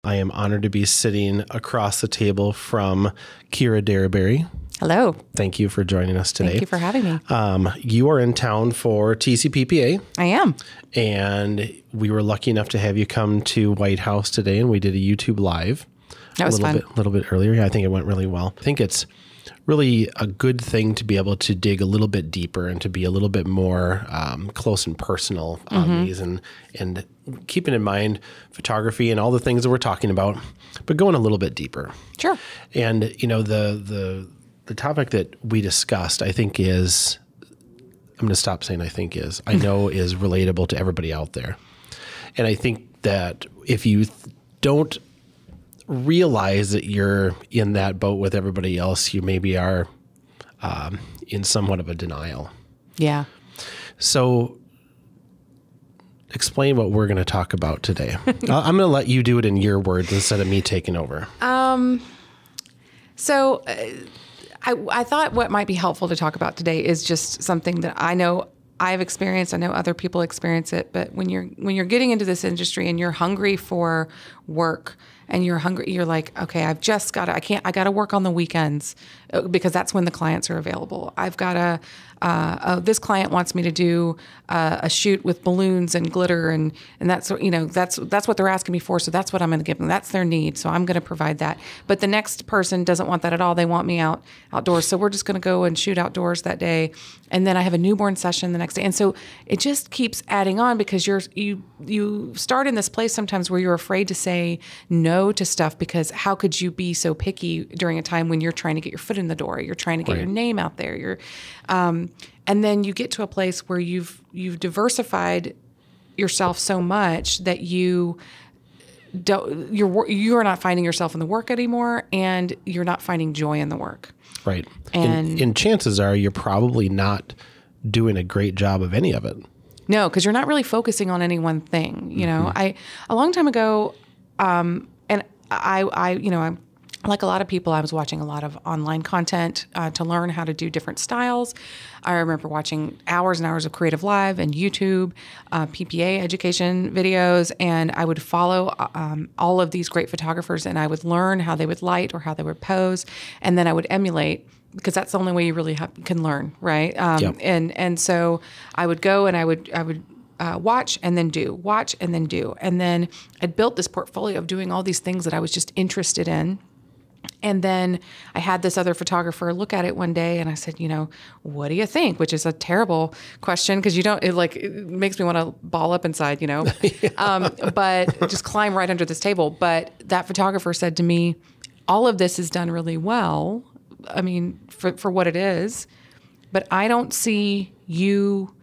I am honored to be sitting across the table from Kira Derryberry. Hello. Thank you for joining us today. Thank you for having me. You are in town for TCPPA. I am. And we were lucky enough to have you come to White House today, and we did a YouTube Live. That was fun. A little bit earlier. Yeah, I think it went really well. I think it's really a good thing to be able to dig a little bit deeper and to be a little bit more close and personal on these, and keeping in mind photography and all the things that we're talking about, but going a little bit deeper. Sure. And you know, the topic that we discussed, I think is, I'm going to stop saying I think is, I know is relatable to everybody out there. And I think that if you don't realize that you're in that boat with everybody else, you maybe are in somewhat of a denial. Yeah. So explain what we're going to talk about today. I'm going to let you do it in your words instead of me taking over. So I thought what might be helpful to talk about today is just something that I know I've experienced. I know other people experience it, but when you're getting into this industry and you're hungry for work and you're like, okay, I got to work on the weekends because that's when the clients are available. I've got to, this client wants me to do a shoot with balloons and glitter, and that's what they're asking me for. So that's what I'm going to give them. That's their need. So I'm going to provide that. But the next person doesn't want that at all. They want me outdoors. So we're just going to go and shoot outdoors that day. And then I have a newborn session the next day. And so it just keeps adding on because you start in this place sometimes where you're afraid to say no to stuff, because how could you be so picky during a time when you're trying to get your foot in the door, you're trying to get your name out there, and then you get to a place where you've diversified yourself so much that you're not finding yourself in the work anymore, and you're not finding joy in the work. Right. And chances are you're probably not doing a great job of any of it. No, because you're not really focusing on any one thing. You know, a long time ago, and I'm like a lot of people, I was watching a lot of online content to learn how to do different styles. I remember watching hours and hours of Creative Live and YouTube, PPA education videos, and I would follow all of these great photographers, and I would learn how they would light or how they would pose, and then I would emulate, because that's the only way you really can learn, right? Yep. And so I would go and I would watch and then do, and then I'd built this portfolio of doing all these things that I was just interested in. And then I had this other photographer look at it one day, and I said, what do you think? Which is a terrible question, because it makes me want to ball up inside, but just climb right under this table. But that photographer said to me, all of this is done really well, I mean, for what it is, but I don't see you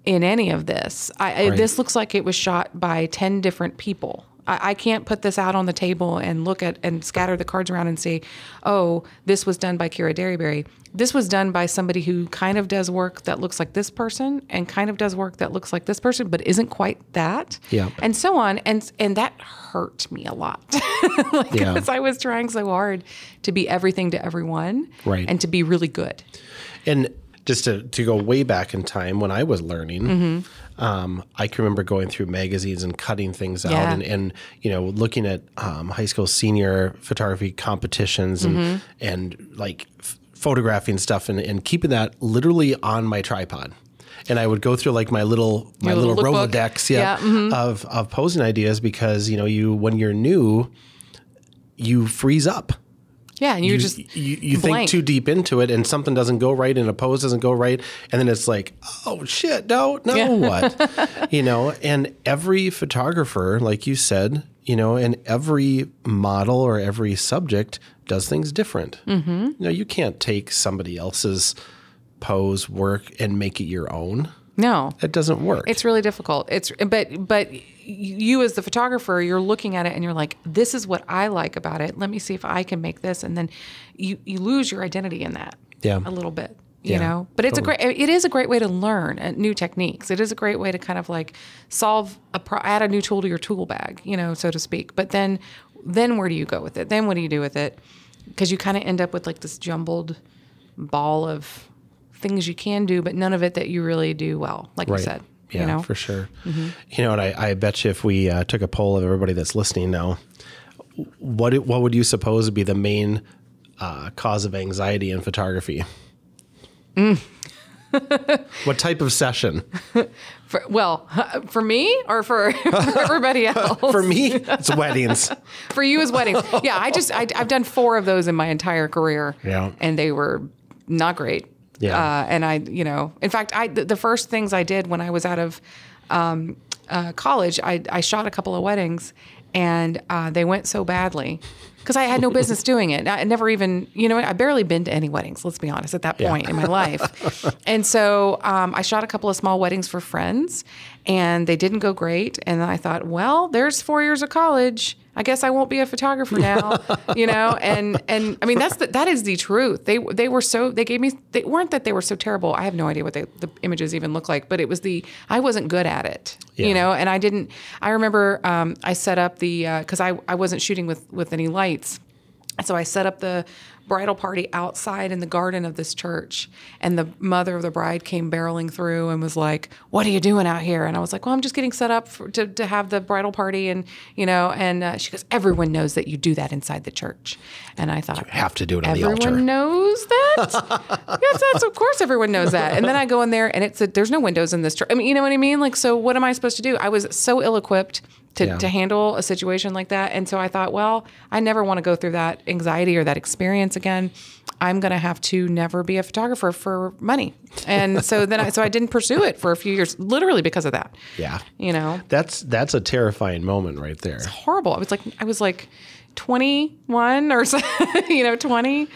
in any of this. This looks like it was shot by 10 different people. I can't put this out on the table and look at and scatter the cards around and say, oh, this was done by Kira Derryberry. This was done by somebody who kind of does work that looks like this person and kind of does work that looks like this person, but isn't quite that. Yeah. And so on. And that hurt me a lot. Because I was trying so hard to be everything to everyone, right, and to be really good. And just to go way back in time when I was learning, I can remember going through magazines and cutting things out and looking at high school senior photography competitions and like photographing stuff and keeping that literally on my tripod. And I would go through like my little Rolodex of posing ideas, because when you're new, you freeze up. Yeah, and you think too deep into it, and something doesn't go right, and a pose doesn't go right, and then it's like, oh shit, no, what? And every photographer, like you said, and every model or every subject does things different. You can't take somebody else's pose, work, and make it your own. No, that doesn't work. It's really difficult. But you as the photographer, you're looking at it and you're like, this is what I like about it. Let me see if I can make this. And then you lose your identity in that a little bit, you know, but it is a great way to learn new techniques. It is a great way to kind of like add a new tool to your tool bag, so to speak. But then where do you go with it? Then what do you do with it? Because you kind of end up with like this jumbled ball of things you can do, but none of it that you really do well, like you said. Yeah, for sure. And I bet you if we took a poll of everybody that's listening now, what would you suppose would be the main cause of anxiety in photography? What type of session? For me or for everybody else? For me, it's weddings. For you, it's weddings. Yeah, I've done 4 of those in my entire career. Yeah. And they were not great. Yeah. And in fact, the first things I did when I was out of college, I shot a couple of weddings, and they went so badly because I had no business doing it. I never even, I barely been to any weddings, let's be honest, at that point in my life. And so I shot a couple of small weddings for friends, and they didn't go great. And I thought, well, there's 4 years of college. I guess I won't be a photographer now, and I mean, that is the truth. They weren't that they were so terrible. I have no idea what the images even look like, but I wasn't good at it, and I remember I set up cause I wasn't shooting with any lights. So I set up the bridal party outside in the garden of this church, and the mother of the bride came barreling through and was like, "What are you doing out here?" And I was like, "Well, I'm just getting set up to have the bridal party." And she goes, "Everyone knows that you do that inside the church." And I thought, you have to do it on the altar. Everyone knows that? Yes, of course everyone knows that. And then I go in there, and there's no windows in this church. I mean, you know what I mean? Like, so what am I supposed to do? I was so ill-equipped to handle a situation like that. And so I thought, well, I never want to go through that anxiety or that experience again. I'm going to have to never be a photographer for money. And so I didn't pursue it for a few years, literally because of that. Yeah. That's a terrifying moment right there. It's horrible. I was like 21 or so, 20.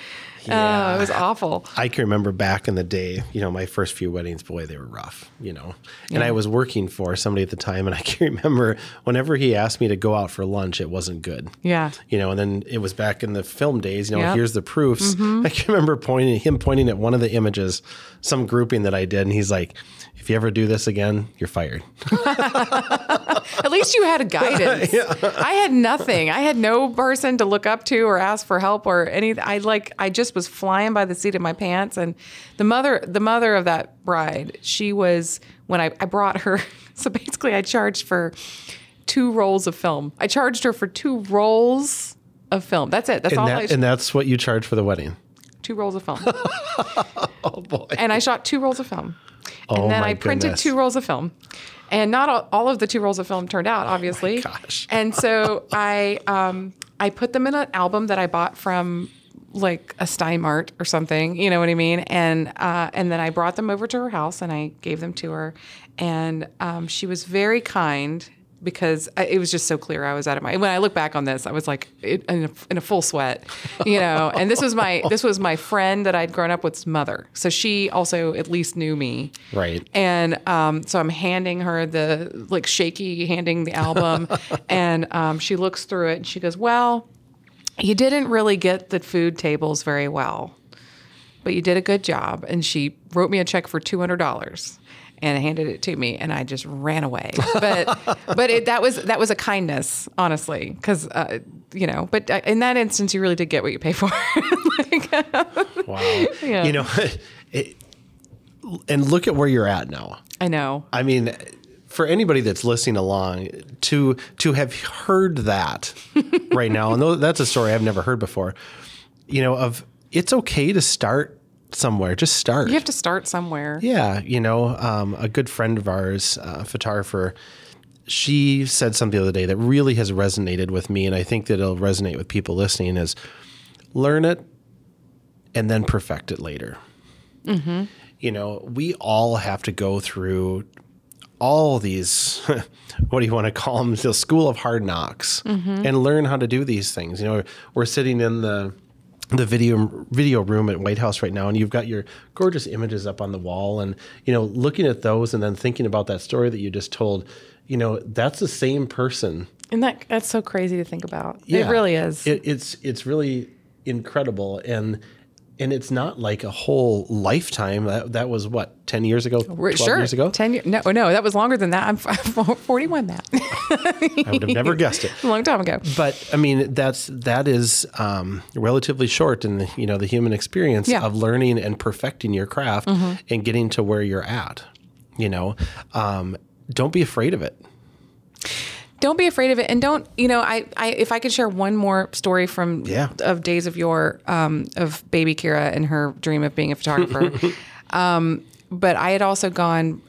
Yeah. It was awful. I can remember back in the day, my first few weddings, boy, they were rough, And I was working for somebody at the time, and I can remember whenever he asked me to go out for lunch, it wasn't good. Yeah. And then it was back in the film days, here's the proofs. Mm-hmm. I can remember pointing at one of the images, some grouping that I did, and he's like, "If you ever do this again, you're fired." At least you had a guidance. I had nothing. I had no person to look up to or ask for help or anything. I just was flying by the seat of my pants. And the mother of that bride, she was, when I brought her, so basically I charged for 2 rolls of film. I charged her for 2 rolls of film. That's it. That's all. And that's what you charged for the wedding? 2 rolls of film. Oh boy. And I shot 2 rolls of film. And then I printed 2 rolls of film. And not all of the 2 rolls of film turned out, obviously. Oh my gosh. And so I put them in an album that I bought from like a Steinmart or something, you know what I mean? And then I brought them over to her house, and I gave them to her. And she was very kind, because it was just so clear I was out of my. When I look back on this, I was like in a full sweat, And this was my friend that I'd grown up with's mother, so she also at least knew me, right? And so I'm handing her handing the album, and she looks through it and she goes, "Well, you didn't really get the food tables very well, but you did a good job." And she wrote me a check for $200. And handed it to me, and I just ran away. But that was a kindness, honestly, because But in that instance, you really did get what you pay for. Wow. Yeah. And look at where you're at now. I know. I mean, for anybody that's listening along, to have heard that right now, and that's a story I've never heard before. Of it's okay to start somewhere. Just start. You have to start somewhere. Yeah. A good friend of ours, a photographer, she said something the other day that really has resonated with me, and I think that it'll resonate with people listening, is learn it and then perfect it later. Mm-hmm. We all have to go through all these, what do you want to call them? The school of hard knocks, and learn how to do these things. We're sitting in the video room at White House right now, and you've got your gorgeous images up on the wall, and looking at those and then thinking about that story that you just told, that's the same person. And that's so crazy to think about. Yeah, it really is. It's really incredible, and it's not like a whole lifetime. That was what, 10 years ago, 12 years ago? 10 years. No, that was longer than that. I'm 41 now. I would have never guessed it. A long time ago. But I mean, that is relatively short in the human experience of learning and perfecting your craft and getting to where you're at. Don't be afraid of it. don't be afraid of it. And don't, if I could share one more story from of days of yore, of baby Kira and her dream of being a photographer. But I had also gone,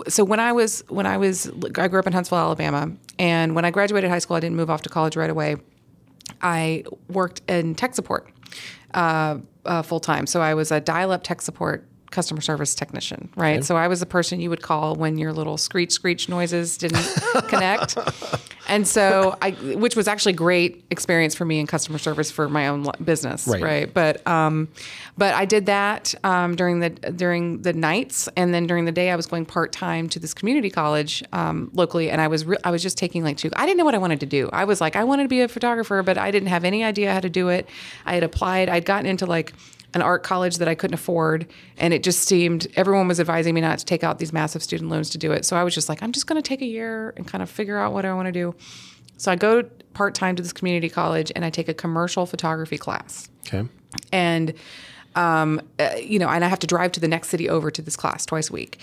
so when I grew up in Huntsville, Alabama, and when I graduated high school, I didn't move off to college right away. I worked in tech support full time. So I was a dial-up tech support customer service technician, right? Okay. So I was the person you would call when your little screech noises didn't connect. And so which was actually a great experience for me in customer service for my own business, right? But I did that during the nights, and then during the day I was going part-time to this community college locally, and I was just taking like I didn't know what I wanted to do. I was like, I wanted to be a photographer, but I didn't have any idea how to do it. I had applied, I'd gotten into like an art college that I couldn't afford. And it just seemed, everyone was advising me not to take out these massive student loans to do it. So I was just like, I'm just going to take a year and kind of figure out what I want to do. So I go part-time to this community college and I take a commercial photography class. Okay. And, and I have to drive to the next city over to this class twice a week.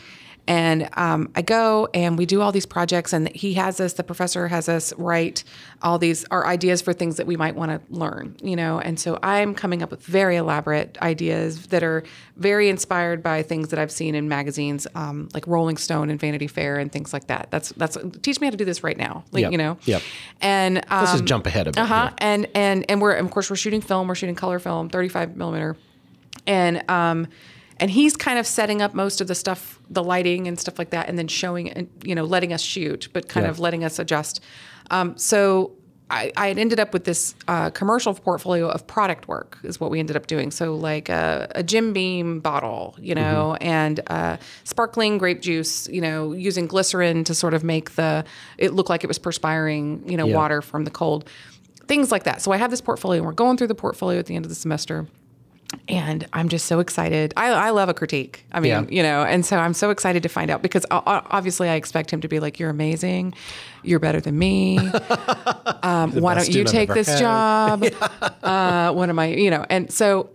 And I go and we do all these projects, and the professor has us write all these our ideas for things that we might want to learn, And so I'm coming up with very elaborate ideas that are very inspired by things that I've seen in magazines, like Rolling Stone and Vanity Fair and things like that. That's teach me how to do this right now, Yep. And let's just jump ahead a bit. Yeah. And we're shooting film. We're shooting color film, 35 millimeter, and he's kind of setting up most of the stuff, the lighting and stuff like that, and then showing and letting us shoot, but kind of letting us adjust. So I had ended up with this commercial portfolio of product work is what we ended up doing. So like a Jim Beam bottle, and sparkling grape juice, using glycerin to sort of make it look like it was perspiring, water from the cold, things like that. So I have this portfolio, and we're going through the portfolio at the end of the semester. And I'm just so excited. I love a critique. I mean, and so I'm so excited to find out, because obviously I expect him to be like, you're amazing. You're better than me. Why don't you take this job? What am I, and so,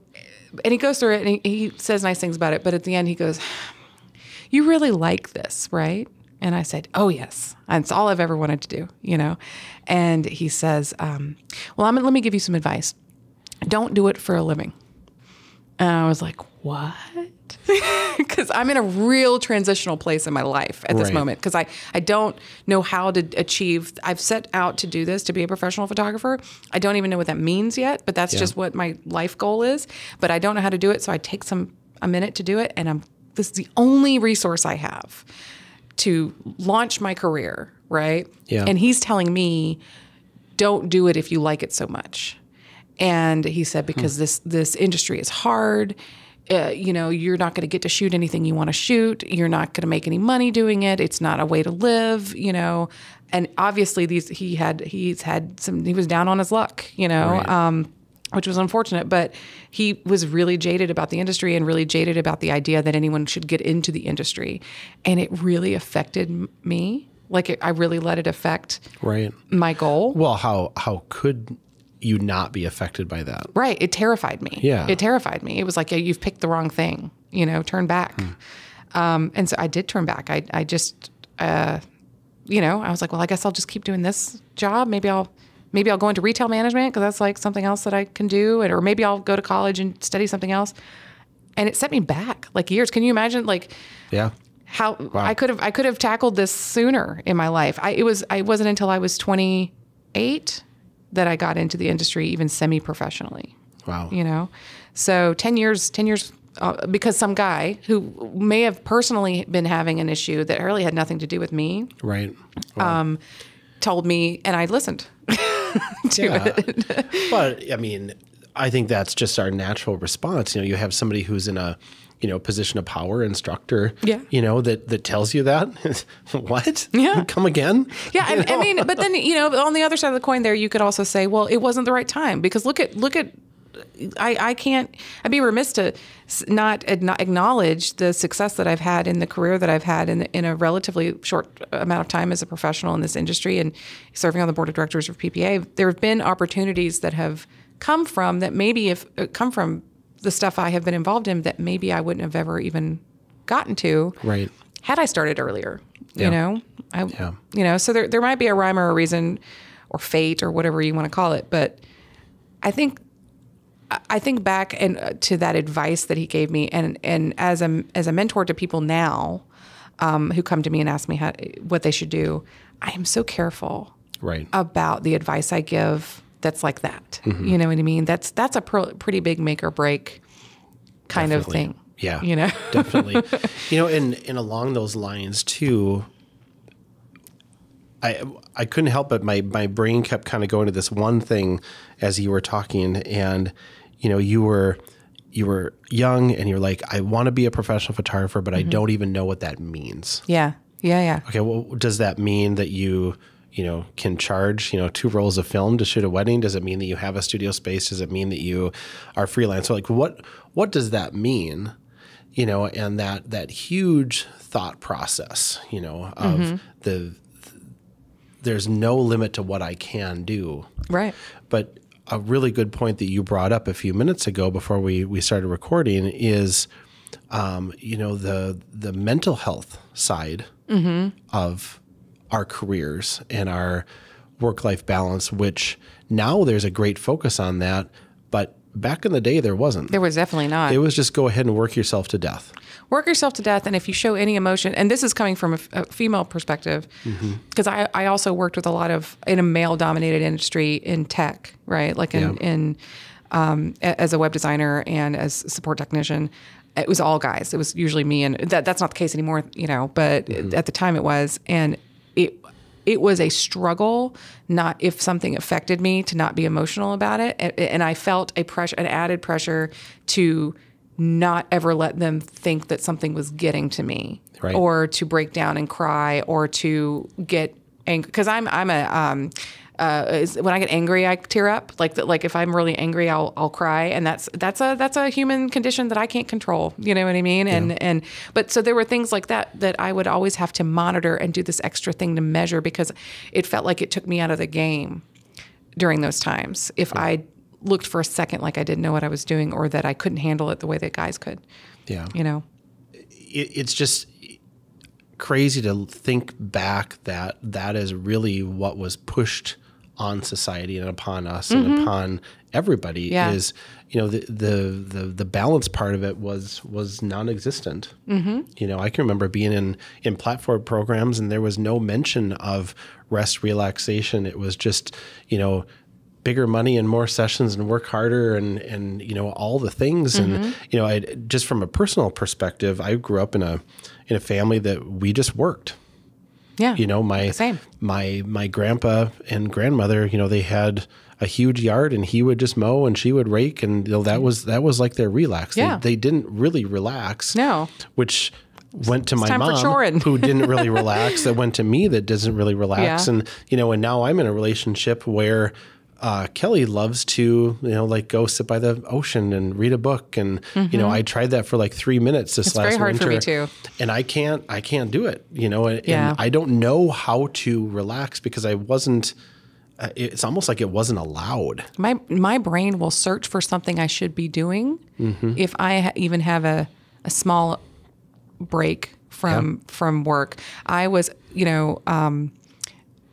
and he goes through it and he says nice things about it. But at the end he goes, you really like this, right? And I said, oh yes. That's all I've ever wanted to do, And he says, well, let me give you some advice. Don't do it for a living. And I was like, what? Because I'm in a real transitional place in my life at this moment, because I don't know how to achieve. I've set out to do this, to be a professional photographer. I don't even know what that means yet, but that's just what my life goal is. But I don't know how to do it, so I take a minute to do it, and this is the only resource I have to launch my career, right? Yeah. And he's telling me, don't do it if you like it so much. And he said, because this industry is hard, you're not going to get to shoot anything you want to shoot. You're not going to make any money doing it. It's not a way to live, And obviously he was down on his luck, which was unfortunate. But he was really jaded about the industry and really jaded about the idea that anyone should get into the industry. And it really affected me. Like I really let it affect my goal. Well, how could you not be affected by that? Right. It terrified me. Yeah. It terrified me. It was like, you've picked the wrong thing, turn back. And so I did turn back. I just, I was like, well, I guess I'll just keep doing this job. Maybe I'll go into retail management, because that's like something else that I can do. Or maybe I'll go to college and study something else. And it set me back like years. Can you imagine how I could have tackled this sooner in my life? I wasn't until I was 28 that I got into the industry, even semi-professionally. Wow. So 10 years, because some guy who may have personally been having an issue that really had nothing to do with me. Right. Wow. Told me, and I listened to it. But I mean, I think that's just our natural response. You have somebody who's in a, position of power, instructor, that tells you that. What? Yeah. Come again? Yeah. I mean, but then, on the other side of the coin there, you could also say, well, it wasn't the right time, because look at, I'd be remiss to not acknowledge the success that I've had in the career that I've had in a relatively short amount of time as a professional in this industry and serving on the board of directors of PPA. There have been opportunities that have come from the stuff I have been involved in that maybe I wouldn't have ever even gotten to. Right. Had I started earlier, So there might be a rhyme or a reason or fate or whatever you want to call it. But I think back to that advice that he gave me, and as a mentor to people now who come to me and ask me what they should do, I am so careful about the advice I give that's like that. Mm-hmm. You know what I mean? That's a pretty big make or break kind of thing. Yeah, definitely. And along those lines too, I couldn't help it. My brain kept kind of going to this one thing as you were talking, and you were young, and you're like, I want to be a professional photographer, but I don't even know what that means. Yeah. Okay, well, does that mean that you can charge 2 rolls of film to shoot a wedding? Does it mean that you have a studio space? Does it mean that you are freelance? So like, what does that mean? And that huge thought process, of there's no limit to what I can do. Right. But a really good point that you brought up a few minutes ago before we started recording is, the mental health side of our careers and our work-life balance, which now there's a great focus on that, but back in the day there wasn't. There was definitely not. It was just go ahead and work yourself to death. Work yourself to death, and if you show any emotion, and this is coming from a female perspective, because I also worked with a lot in a male-dominated industry in tech, right? Like as a web designer and as a support technician, it was all guys. It was usually me, and that's not the case anymore, but at the time it was, and it was a struggle, not if something affected me, to not be emotional about it, and I felt an added pressure to not ever let them think that something was getting to me, or to break down and cry, or to get angry. Because when I get angry, I tear up. Like if I'm really angry, I'll cry, and that's a human condition that I can't control. You know what I mean? Yeah. But so there were things like that I would always have to monitor and do this extra thing to measure, because it felt like it took me out of the game during those times. If I looked for a second like I didn't know what I was doing, or that I couldn't handle it the way that guys could. Yeah. It's just crazy to think back that is really what was pushed on society and upon us and upon everybody is, the balance part of it was non-existent. I can remember being in platform programs, and there was no mention of rest, relaxation. It was just, bigger money and more sessions and work harder and all the things. And I just from a personal perspective, I grew up in a family that we just worked. Yeah. My grandpa and grandmother, they had a huge yard, and he would just mow and she would rake, and that was like their relax. Yeah. They didn't really relax. No. Which went to my mom, who didn't really relax. That went to me, that doesn't really relax. Yeah. And now I'm in a relationship where Kelly loves to, go sit by the ocean and read a book. And, I tried that for like 3 minutes this last winter. It's very hard for me too. And I can't do it, and I don't know how to relax, because I wasn't, it's almost like it wasn't allowed. My brain will search for something I should be doing if I even have a small break from work. I was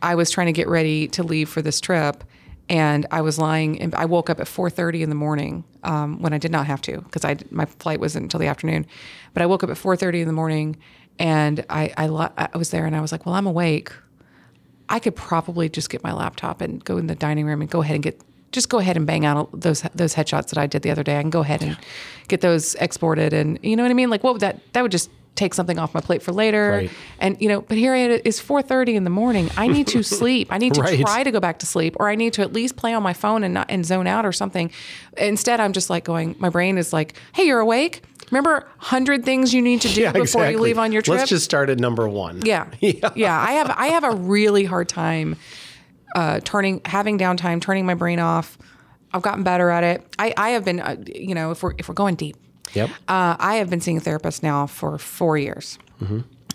trying to get ready to leave for this trip, and I was lying, and I woke up at 4:30 in the morning when I did not have to, because my flight wasn't until the afternoon. But I woke up at 4:30 in the morning, and I was there, and I was like, well, I'm awake. I could probably just get my laptop and go in the dining room and go ahead and bang out those headshots that I did the other day. I can go ahead and get those exported, and you know what I mean? Like, what would that would just take something off my plate for later. Right. And, but here it is 4:30 in the morning. I need to sleep. I need to try to go back to sleep, or I need to at least play on my phone and zone out or something. Instead, I'm just like my brain is like, hey, you're awake? Remember 100 things you need to do before you leave on your trip? Let's just start at number 1. Yeah. I have a really hard time having downtime, turning my brain off. I've gotten better at it. I have been, if we're going deep, yep. I have been seeing a therapist now for 4 years.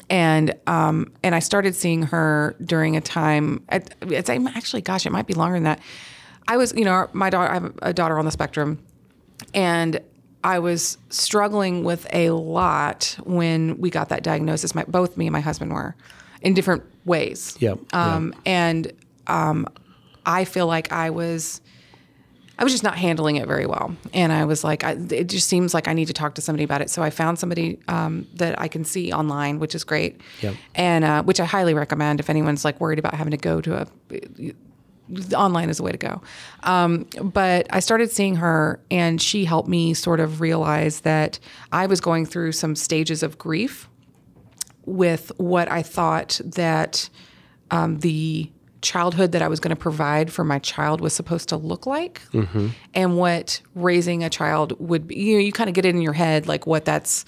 And I started seeing her during a time, actually, gosh, it might be longer than that. I was, my daughter, I have a daughter on the spectrum, and I was struggling with a lot when we got that diagnosis. Both me and my husband were. in different ways. Yep. And I feel like I was just not handling it very well. And I was like, it just seems like I need to talk to somebody about it. So I found somebody that I can see online, which is great. Yep. And which I highly recommend if anyone's like worried about having to go to online is the way to go. But I started seeing her, and she helped me sort of realize that I was going through some stages of grief with what I thought that the childhood that I was going to provide for my child was supposed to look like, and what raising a child would be. You kind of get it in your head like what that's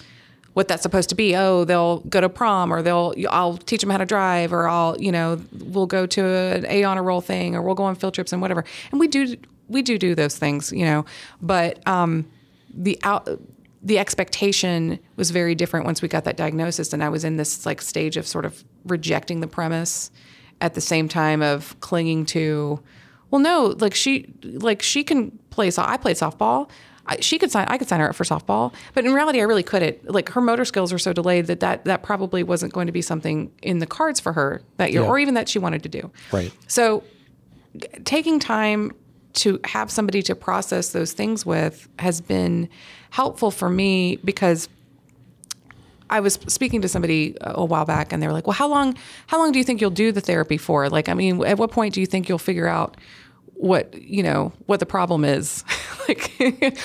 supposed to be. Oh, they'll go to prom, or I'll teach them how to drive, or we'll go to an A honor roll thing, or we'll go on field trips and whatever. And we do those things, but the expectation was very different once we got that diagnosis, and I was in this like stage of sort of rejecting the premise at the same time of clinging to, well, no, she can play. I played softball. I could sign her up for softball, but in reality, I really couldn't. Like, her motor skills are so delayed that probably wasn't going to be something in the cards for her that year, or even that she wanted to do. Right. So, taking time to have somebody to process those things with has been helpful for me, because I was speaking to somebody a while back, and they were like, well, how long do you think you'll do the therapy for? Like, I mean, at what point do you think you'll figure out what the problem is? Like,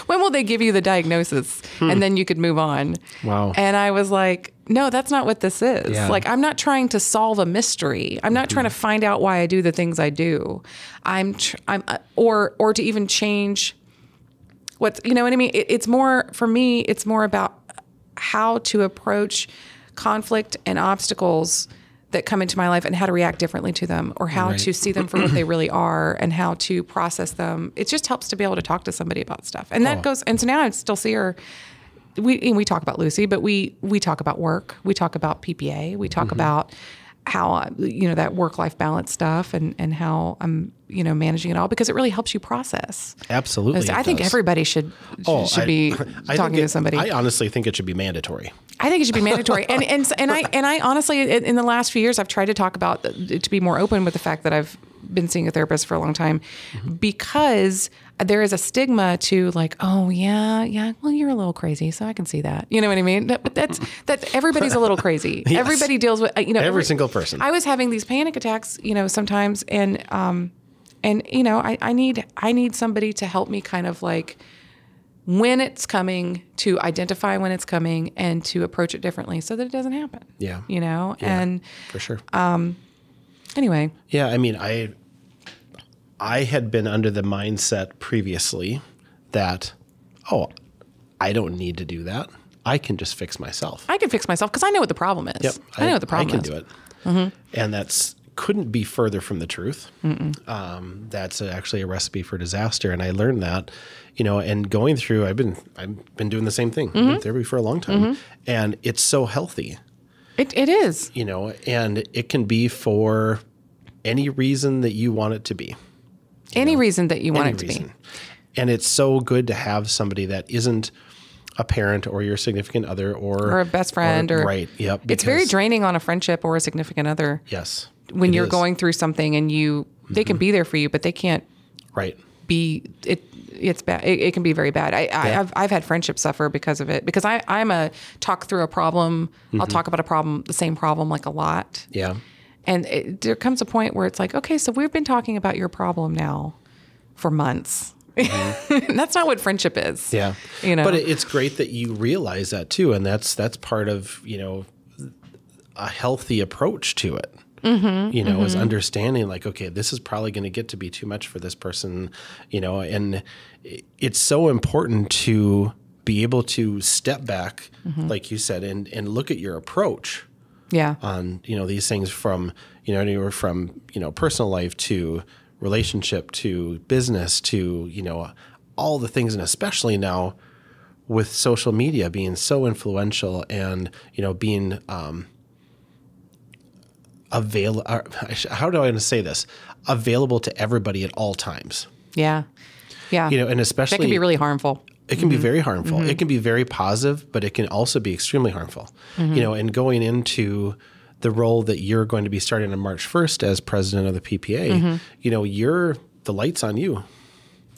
when will they give you the diagnosis and then you could move on? Wow. And I was like, no, that's not what this is. Yeah. Like, I'm not trying to solve a mystery. I'm not trying to find out why I do the things I do. Or to even change what I mean? It's more, for me, it's more about how to approach conflict and obstacles that come into my life and how to react differently to them, or how to see them for what they really are and how to process them. It just helps to be able to talk to somebody about stuff. And that goes, and so now I still see her. We talk about Lucy, but we talk about work. We talk about PPA. We talk about how, that work-life balance stuff and how I'm, managing it all, because it really helps you process. Absolutely. I think everybody should be talking to somebody. I honestly think it should be mandatory. I think it should be mandatory. and I honestly, in the last few years, I've tried to talk about, to be more open with the fact that I've been seeing a therapist for a long time, because there is a stigma to like, oh yeah, well, you're a little crazy, so I can see that. You know what I mean? But that's everybody's a little crazy. Yes. Everybody deals with, every single person. I was having these panic attacks, sometimes, and I need somebody to help me kind of like, when it's coming, to identify when it's coming and to approach it differently so that it doesn't happen. Yeah. Yeah, and for sure. Anyway. Yeah. I mean, I had been under the mindset previously that, I don't need to do that. I can just fix myself. I can fix myself because I know what the problem is. Yep. I know what the problem is. I can do it. And couldn't be further from the truth. That's actually a recipe for disaster. And I learned that, and going through, I've been doing the same thing. I've been in therapy for a long time, and it's so healthy. It is. And it can be for any reason that you want it to be. Any reason that you want it to be. And it's so good to have somebody that isn't a parent or your significant other or a best friend right. Yep. It's very draining on a friendship or a significant other. Yes. When you're going through something and they can be there for you, but they can't be it. It's bad. It can be very bad. I've had friendships suffer because of it, because I'm a talk through a problem. I'll talk about the same problem, like a lot. Yeah. And there comes a point where it's like, okay, so we've been talking about your problem now for months. That's not what friendship is. Yeah. But it's great that you realize that too. And that's part of, a healthy approach to it. Is understanding like, okay, this is probably going to get to be too much for this person, and it's so important to be able to step back, like you said, and look at your approach. Yeah. On, these things from, anywhere from, personal life to relationship to business to, all the things. And especially now with social media being so influential and, being how do I want to say this? Available to everybody at all times. Yeah. Yeah. And especially. That can be really harmful. It can be very harmful. It can be very positive, but it can also be extremely harmful. And going into the role that you're going to be starting on March 1st as president of the PPA, the light's on you.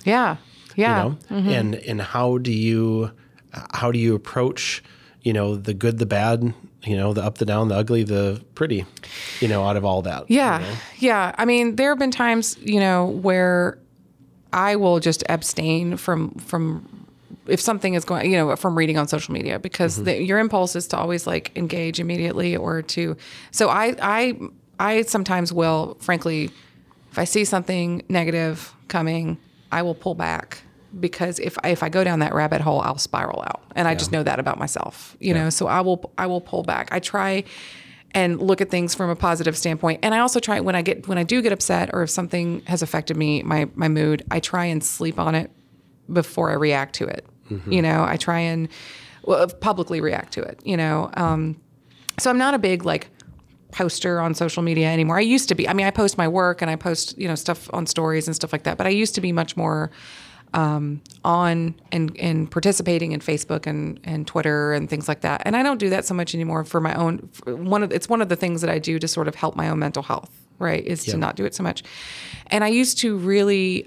Yeah. Yeah. And how do you approach, the good, the bad, the up, the down, the ugly, the pretty, out of all that? Yeah. Yeah. I mean, there have been times, where I will just abstain from if something is going, from reading on social media, because your impulse is to always like engage immediately so I sometimes will, frankly, if I see something negative coming, I will pull back, because if I go down that rabbit hole, I'll spiral out. And I just know that about myself, so I will pull back. I try and look at things from a positive standpoint. And I also try, when I do get upset, or if something has affected me, my mood, I try and sleep on it before I react to it. I try and publicly react to it, so I'm not a big like poster on social media anymore. I used to be. I mean, I post my work and I post, stuff on stories and stuff like that, but I used to be much more on and participating in Facebook and Twitter and things like that. And I don't do that so much anymore for my own. It's one of the things that I do to sort of help my own mental health, right? Is to not do it so much. And I used to really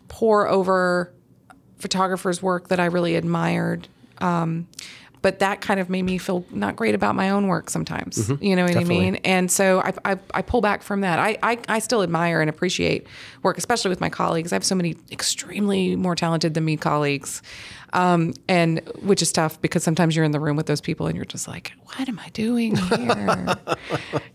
pour over photographers' work that I really admired. But that kind of made me feel not great about my own work sometimes. You know what I mean? And so I pull back from that. I still admire and appreciate work, especially with my colleagues. I have so many extremely more talented than me colleagues, and which is tough, because sometimes you're in the room with those people and you're just like, what am I doing here?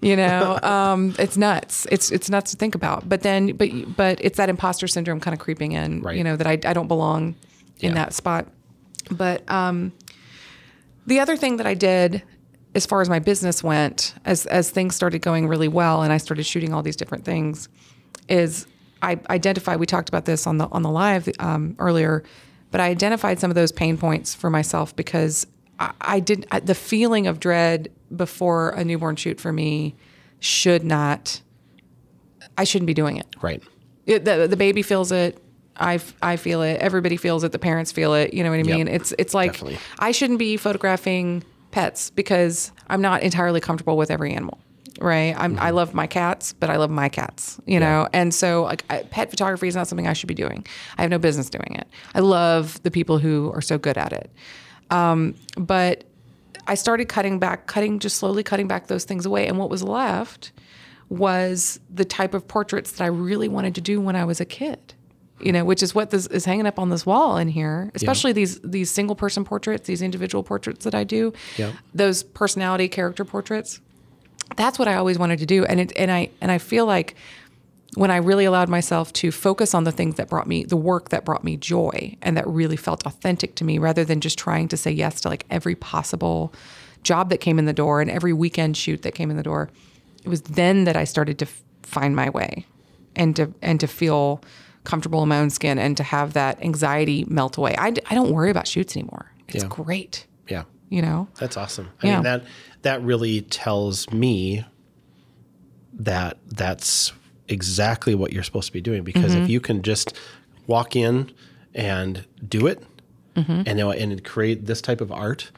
It's nuts. It's nuts to think about. But it's that imposter syndrome kind of creeping in, right. That I don't belong in that spot. But the other thing that I did, as far as my business went, as things started going really well and I started shooting all these different things, is I identified, we talked about this on the live earlier, but I identified some of those pain points for myself, because the feeling of dread before a newborn shoot for me I shouldn't be doing it. Right. The baby feels it. I feel it. Everybody feels it. The parents feel it. You know what I mean? It's like, definitely. I shouldn't be photographing pets, because I'm not entirely comfortable with every animal, right? I love my cats, but I love my cats, know? And so like pet photography is not something I should be doing. I have no business doing it. I love the people who are so good at it. But I started just slowly cutting back those things away. And what was left was the type of portraits that I really wanted to do when I was a kid. Which is what this is hanging up on this wall in here, especially these single person portraits, these individual portraits that I do, those personality character portraits. That's what I always wanted to do. And I feel like when I really allowed myself to focus on the work that brought me joy and that really felt authentic to me, rather than just trying to say yes to like every possible job that came in the door and every weekend shoot that came in the door, it was then that I started to find my way and to feel comfortable in my own skin, and to have that anxiety melt away. I don't worry about shoots anymore. It's great. Yeah. That's awesome. I mean, that really tells me that that's exactly what you're supposed to be doing, because if you can just walk in and do it and create this type of art,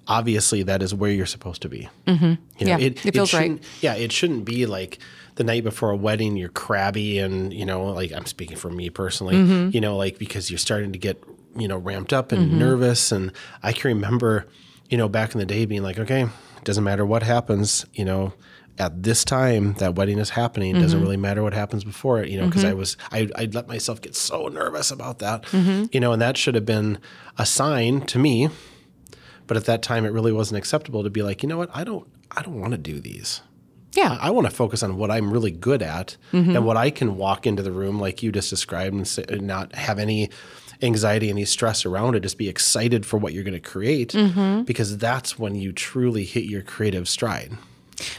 obviously that is where you're supposed to be. It feels right. Yeah. It shouldn't be like the night before a wedding, you're crabby and, like I'm speaking for me personally, because you're starting to get, ramped up and nervous. And I can remember, back in the day being like, okay, it doesn't matter what happens, at this time that wedding is happening. It doesn't really matter what happens before it, because I'd let myself get so nervous about that, and that should have been a sign to me. But at that time, it really wasn't acceptable to be like, you know what, I don't want to do these. Yeah. I want to focus on what I'm really good at and what I can walk into the room like you just described and not have any anxiety, any stress around it. Just be excited for what you're going to create, because that's when you truly hit your creative stride.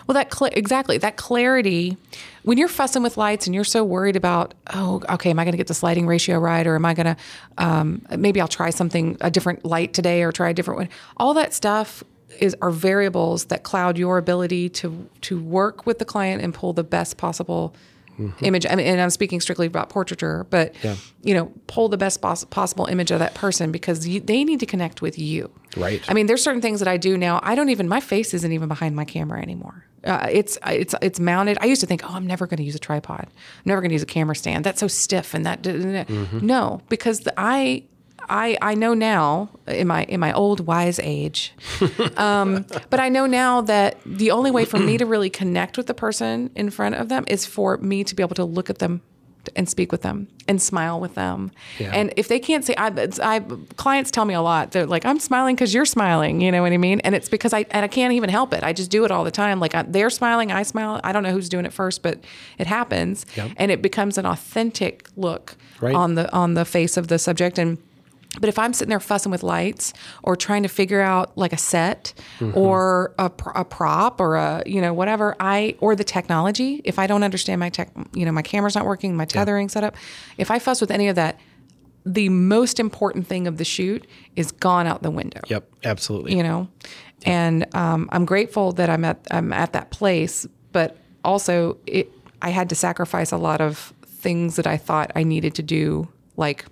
Well, exactly. That clarity, when you're fussing with lights and you're so worried about, oh, okay, am I going to get this lighting ratio right? Or am I going to, maybe I'll try a different light today or try a different one. All that stuff are variables that cloud your ability to work with the client and pull the best possible image. I mean, and I'm speaking strictly about portraiture, but you know, pull the best possible image of that person because they need to connect with you. Right. I mean, there's certain things that I do now. My face isn't even behind my camera anymore. It's mounted. I used to think, oh, I'm never going to use a tripod. I'm never going to use a camera stand. That's so stiff. And no, because I know now in my old wise age, but I know now that the only way for me to really connect with the person in front of them is for me to be able to look at them and speak with them and smile with them. Yeah. And if they can't say, clients tell me a lot. They're like, I'm smiling because you're smiling. You know what I mean? And it's because I can't even help it. I just do it all the time. Like they're smiling, I smile. I don't know who's doing it first, but it happens. Yep. And it becomes an authentic look on the face of the subject. But if I'm sitting there fussing with lights or trying to figure out like a set or a prop or whatever, or the technology, if I don't understand my camera's not working, my tethering setup, if I fuss with any of that, the most important thing of the shoot is gone out the window. Yep, absolutely. You know, and I'm grateful that I'm at that place, but also I had to sacrifice a lot of things that I thought I needed to do, like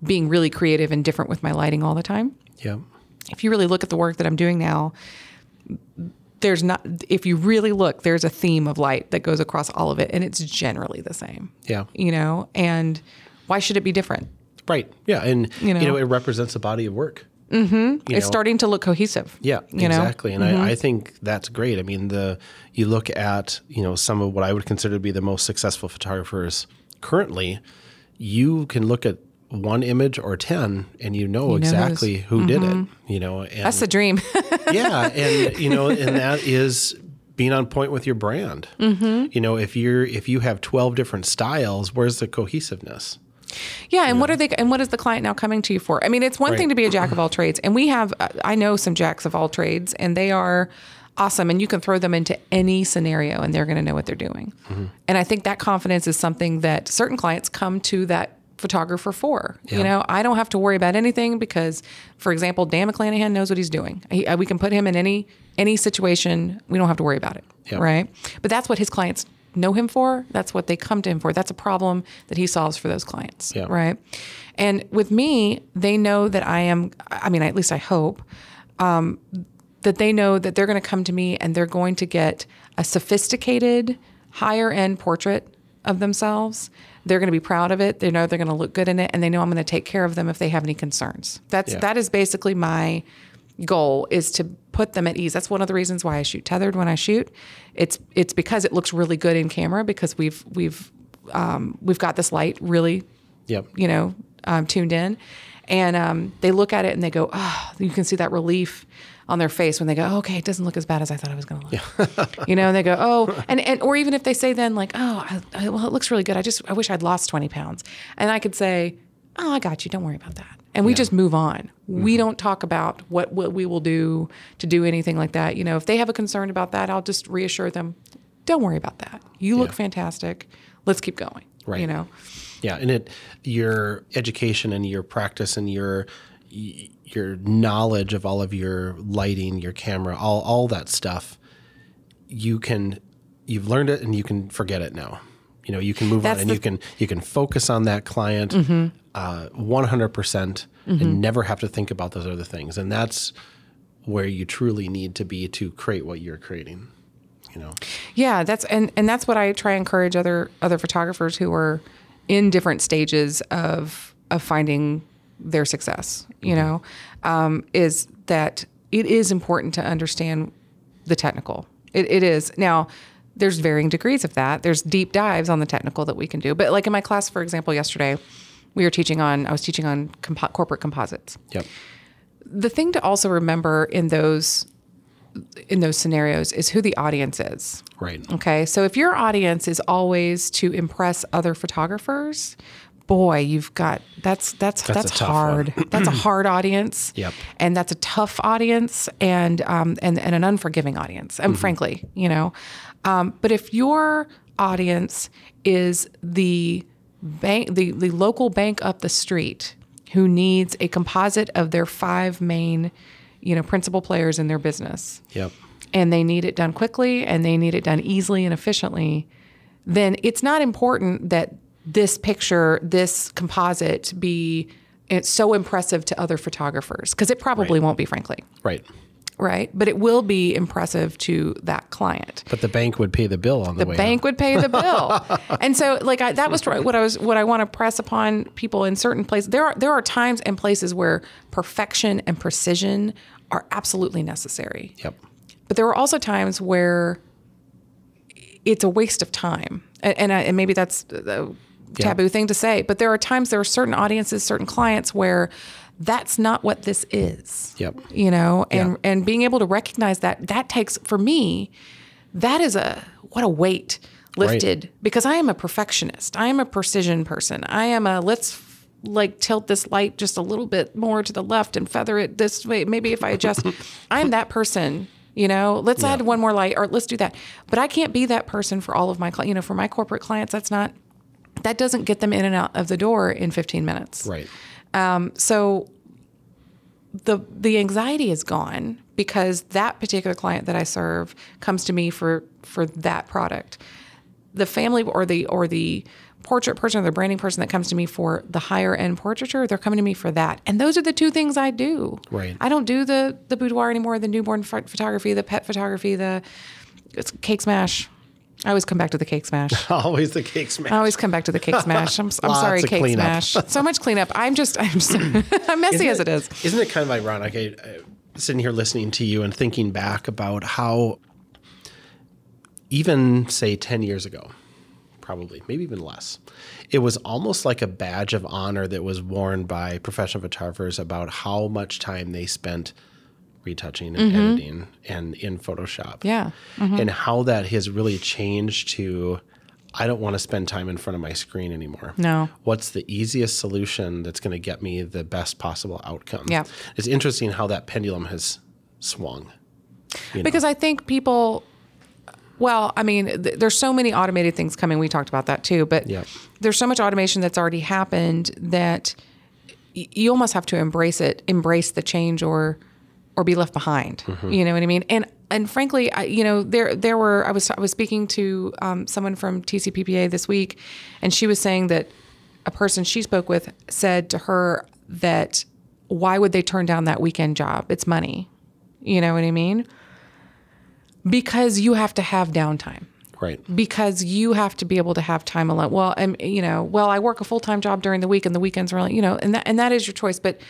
being really creative and different with my lighting all the time. Yeah. If you really look at the work that I'm doing now, if you really look, there's a theme of light that goes across all of it, and it's generally the same. Yeah. You know, and why should it be different? Right. Yeah. And, it represents a body of work. Mm-hmm. It's starting to look cohesive. Yeah, exactly. And I think that's great. I mean, you look at, some of what I would consider to be the most successful photographers currently, you can look at one image or 10 and exactly who did it, and that's the dream. Yeah. And, and that is being on point with your brand. If you have 12 different styles, where's the cohesiveness? Yeah. And what is the client now coming to you for? I mean, it's one thing to be a jack of all trades, and I know some jacks of all trades, and they are awesome. And you can throw them into any scenario and they're going to know what they're doing. And I think that confidence is something that certain clients come to that photographer for. Yeah. I don't have to worry about anything because, for example, Dan McClanahan knows what he's doing. We can put him in any situation. We don't have to worry about it. Yep. Right. But that's what his clients know him for. That's what they come to him for. That's a problem that he solves for those clients. Yep. Right. And with me, they know that at least I hope, that they know that they're going to come to me and they're going to get a sophisticated, higher end portrait of themselves. They're going to be proud of it. They know they're going to look good in it, and they know I'm going to take care of them if they have any concerns. That is basically my goal, is to put them at ease. That's one of the reasons why I shoot tethered when I shoot. It's because it looks really good in camera, because we've got this light really, tuned in, and they look at it and they go, oh, you can see that relief on their face when they go, oh, okay, it doesn't look as bad as I thought it was going to look. Yeah. And they go, oh, and or even if they say then like, oh, well, it looks really good. I wish I'd lost 20 pounds. And I could say, oh, I got you. Don't worry about that. And we just move on. We don't talk about what we will do to do anything like that. If they have a concern about that, I'll just reassure them, don't worry about that. You look fantastic. Let's keep going. Right. Yeah. And your education and your practice and your knowledge of all of your lighting, your camera, all that stuff, you've learned it and you can forget it now. You can move on and you can focus on that client 100% and never have to think about those other things. And that's where you truly need to be to create what you're creating. Yeah, that's what I try to encourage other photographers who are in different stages of finding their success, is that it is important to understand the technical. It is. Now, there's varying degrees of that. There's deep dives on the technical that we can do. But like in my class, for example, yesterday, I was teaching on corporate composites. Yep. The thing to also remember in those scenarios is who the audience is. Right. Okay. So if your audience is always to impress other photographers, boy, that's hard. That's a hard audience. Yep. And that's a tough audience and an unforgiving audience. And frankly, but if your audience is the local bank up the street who needs a composite of their 5 main, principal players in their business. Yep. And they need it done quickly and they need it done easily and efficiently, then it's not important that this picture, this composite it's so impressive to other photographers, because it probably won't be, frankly. Right. But it will be impressive to that client. But the bank would pay the bill on the way The bank out. would pay the bill. And so that was what I want to press upon people in certain places. There are times and places where perfection and precision are absolutely necessary. Yep. But there are also times where it's a waste of time. And maybe that's the taboo thing to say, but there are certain audiences, certain clients where that's not what this is. Yep. And being able to recognize that takes, for me, that is what a weight lifted, because I am a perfectionist. I am a precision person. I am let's tilt this light just a little bit more to the left and feather it this way. Maybe if I adjust, I'm that person. Let's add one more light, or let's do that. But I can't be that person for all of my clients. For my corporate clients, that doesn't get them in and out of the door in 15 minutes. Right. So the anxiety is gone, because that particular client that I serve comes to me for that product. The family or the portrait person or the branding person that comes to me for the higher end portraiture, they're coming to me for that. And those are the two things I do. Right. I don't do the boudoir anymore, the newborn photography, the pet photography, it's cake smash. I always come back to the cake smash. Always the cake smash. I always come back to the cake smash. I'm sorry, cake cleanup. smash. So much cleanup. I'm messy as it is. Isn't it kind of ironic? Sitting here listening to you and thinking back about how even, say, 10 years ago, probably, maybe even less, it was almost like a badge of honor that was worn by professional photographers about how much time they spent retouching and editing and in Photoshop. Yeah. And how that has really changed to, I don't want to spend time in front of my screen anymore. No. What's the easiest solution that's going to get me the best possible outcome? Yeah. It's interesting how that pendulum has swung. Because I think people, there's so many automated things coming. We talked about that too, but there's so much automation that's already happened that you almost have to embrace the change or be left behind. You know what I mean? And frankly, I was speaking to someone from TCPPA this week, and she was saying that a person she spoke with said to her that why would they turn down that weekend job? It's money. You know what I mean? Because you have to have downtime. Right. Because you have to be able to have time alone. Well, I work a full-time job during the week, and the weekends are only, and that is your choice. But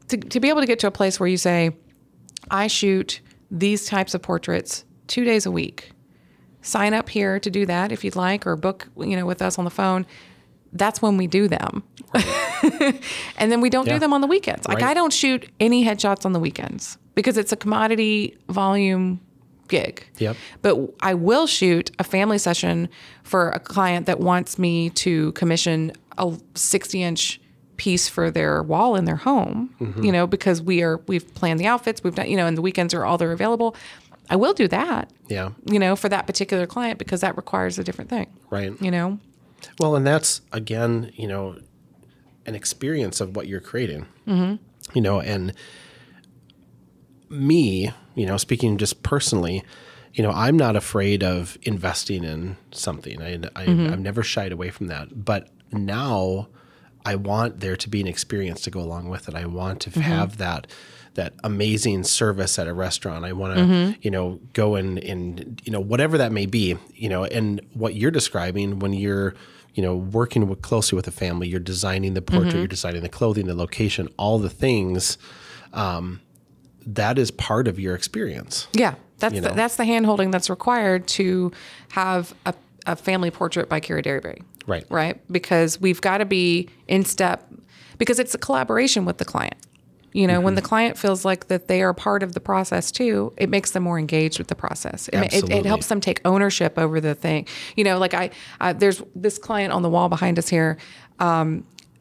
to be able to get to a place where you say, I shoot these types of portraits 2 days a week. Sign up here to do that if you'd like, or book, with us on the phone. That's when we do them. Right. And then we don't do them on the weekends. Like I don't shoot any headshots on the weekends because it's a commodity volume gig. Yep. But I will shoot a family session for a client that wants me to commission a 60-inch piece for their wall in their home, because we've planned the outfits, we've done, and the weekends are all they're available. I will do that. Yeah. For that particular client, because that requires a different thing. Right. Well, and that's again, an experience of what you're creating. And me, speaking just personally, I'm not afraid of investing in something. I've never shied away from that, but now I want there to be an experience to go along with it. I want to have that amazing service at a restaurant. I want to, go and whatever that may be, and what you're describing when you're, working closely with a family, you're designing the portrait, you're designing the clothing, the location, all the things, that is part of your experience. Yeah. That's the hand-holding that's required to have a family portrait by Kira Derryberry. Right. Right. Because we've got to be in step, because it's a collaboration with the client. When the client feels like that they are part of the process too, it makes them more engaged with the process. It helps them take ownership over the thing. There's this client on the wall behind us here.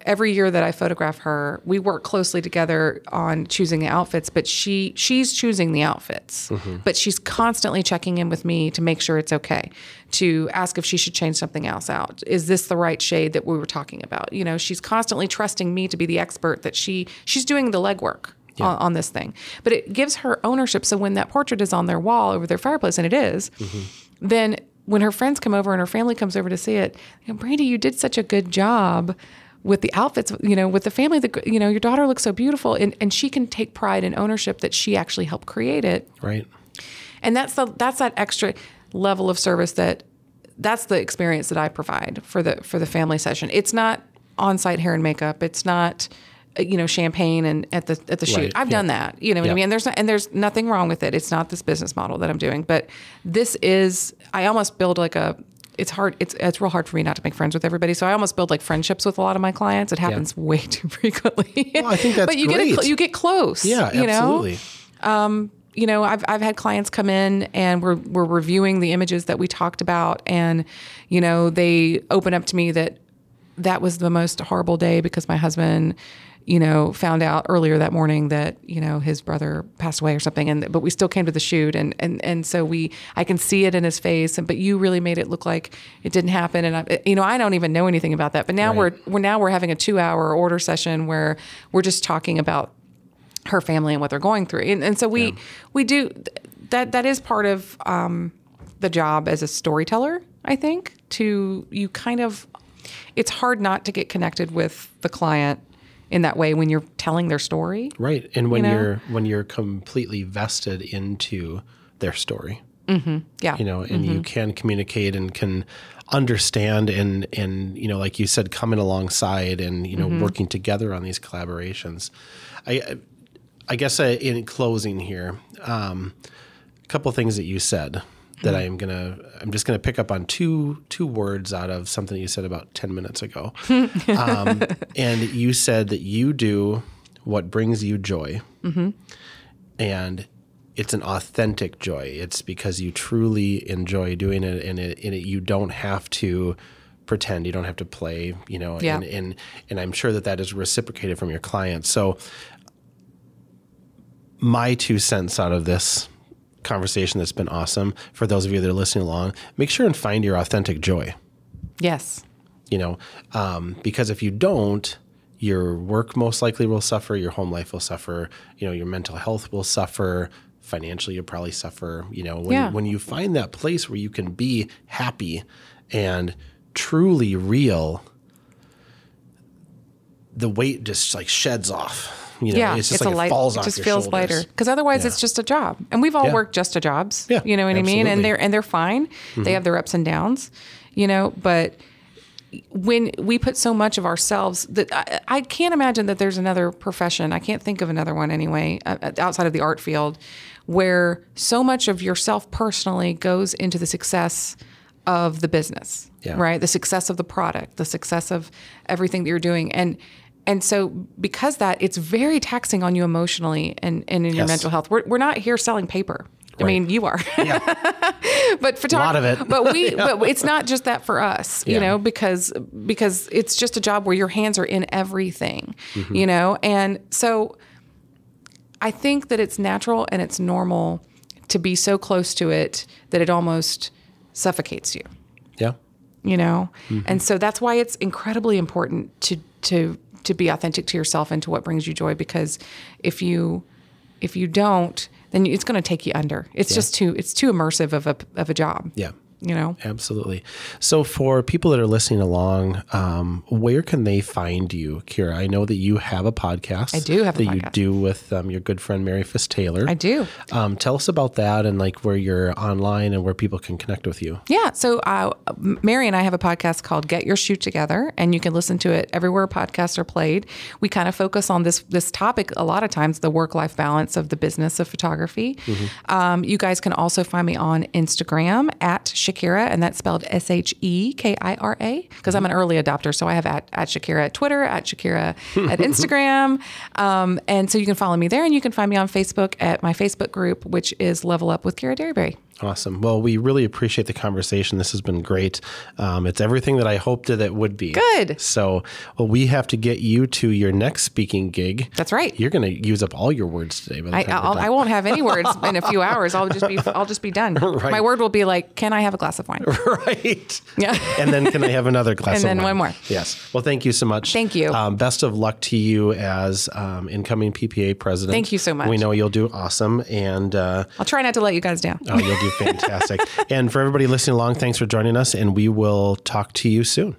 Every year that I photograph her, we work closely together on choosing the outfits, but she's choosing the outfits, but she's constantly checking in with me to make sure it's okay, to ask if she should change something else out. Is this the right shade that we were talking about? She's constantly trusting me to be the expert, that she's doing the legwork on this thing, but it gives her ownership. So when that portrait is on their wall over their fireplace, and it is, then when her friends come over and her family comes over to see it, Brandy, you did such a good job with the outfits, with the family, your daughter looks so beautiful. And she can take pride and ownership that she actually helped create it. Right. And that's that extra level of service that's the experience that I provide for the family session. It's not on-site hair and makeup. It's not, champagne and at the shoot. I've done that. You know what I mean? And there's nothing wrong with it. It's not this business model that I'm doing, but this is, I almost build it's hard. It's real hard for me not to make friends with everybody. So I almost build like friendships with a lot of my clients. It happens way too frequently. Well, I think that's but great. You get close. Yeah, absolutely. I've had clients come in and we're reviewing the images that we talked about, and they open up to me that was the most horrible day because my husband found out earlier that morning that, his brother passed away or something. But we still came to the shoot. And so I can see it in his face, but you really made it look like it didn't happen. And I don't even know anything about that, but now we're having a 2-hour order session where we're just talking about her family and what they're going through. And so we do that is part of, the job as a storyteller, I think, it's hard not to get connected with the client in that way when you're telling their story. Right. And when you're completely vested into their story. Mm-hmm. Yeah. And you can communicate and can understand and like you said, coming alongside and, working together on these collaborations. I guess in closing here, a couple of things that you said that I'm just gonna pick up on two words out of something you said about 10 minutes ago. And you said that you do what brings you joy, and it's an authentic joy. It's because you truly enjoy doing it, and you don't have to pretend, you don't have to play, and I'm sure that is reciprocated from your clients. So my 2 cents out of this conversation that's been awesome, for those of you that are listening along, make sure and find your authentic joy. Yes. Because if you don't, your work most likely will suffer, your home life will suffer, your mental health will suffer, financially you'll probably suffer. When you find that place where you can be happy and truly real, the weight just like sheds off. It's just like it falls off your shoulders. It just feels lighter. Because otherwise it's just a job. And we've all worked just a jobs. Yeah, you know what absolutely. I mean? And they're fine. Mm-hmm. They have their ups and downs, but when we put so much of ourselves that I can't imagine that there's another profession. I can't think of another one anyway, outside of the art field, where so much of yourself personally goes into the success of the business, right? The success of the product, the success of everything that you're doing. And so because it's very taxing on you emotionally and in your mental health. We're not here selling paper. Right. I mean, you are. Yeah. But a lot of it. But it's not just that for us, because it's just a job where your hands are in everything, And so I think that it's natural and it's normal to be so close to it that it almost suffocates you. Yeah. And so that's why it's incredibly important to be authentic to yourself and to what brings you joy, because if you don't, then it's going to take you under. It's just too immersive of a job. Yeah. Absolutely. So for people that are listening along, where can they find you, Kira? I know that you have a podcast. I do have a podcast. That you do with your good friend, Mary Fiss Taylor. I do. Tell us about that and like where you're online and where people can connect with you. Yeah. So Mary and I have a podcast called Get Your Shoot Together, and you can listen to it everywhere podcasts are played. We kind of focus on this topic a lot of times, the work-life balance of the business of photography. Mm-hmm. You guys can also find me on Instagram at Shakira, and that's spelled Shekira, because I'm an early adopter. So I have at Shakira at Twitter, at Shakira at Instagram. And so you can follow me there, and you can find me on Facebook at my Facebook group, which is Level Up with Kira Derryberry. Awesome. Well, we really appreciate the conversation. This has been great. It's everything that I hoped that it would be. Good. So we have to get you to your next speaking gig. That's right. You're going to use up all your words today. I won't have any words in a few hours. I'll just be done. Right. My word will be like, can I have a glass of wine? Right. Yeah. And then can I have another glass of wine? And then one more. Yes. Well, thank you so much. Thank you. Best of luck to you as incoming PPA president. Thank you so much. We know you'll do awesome. And I'll try not to let you guys down. Oh, you'll do do fantastic. And for everybody listening along, thanks for joining us, and we will talk to you soon.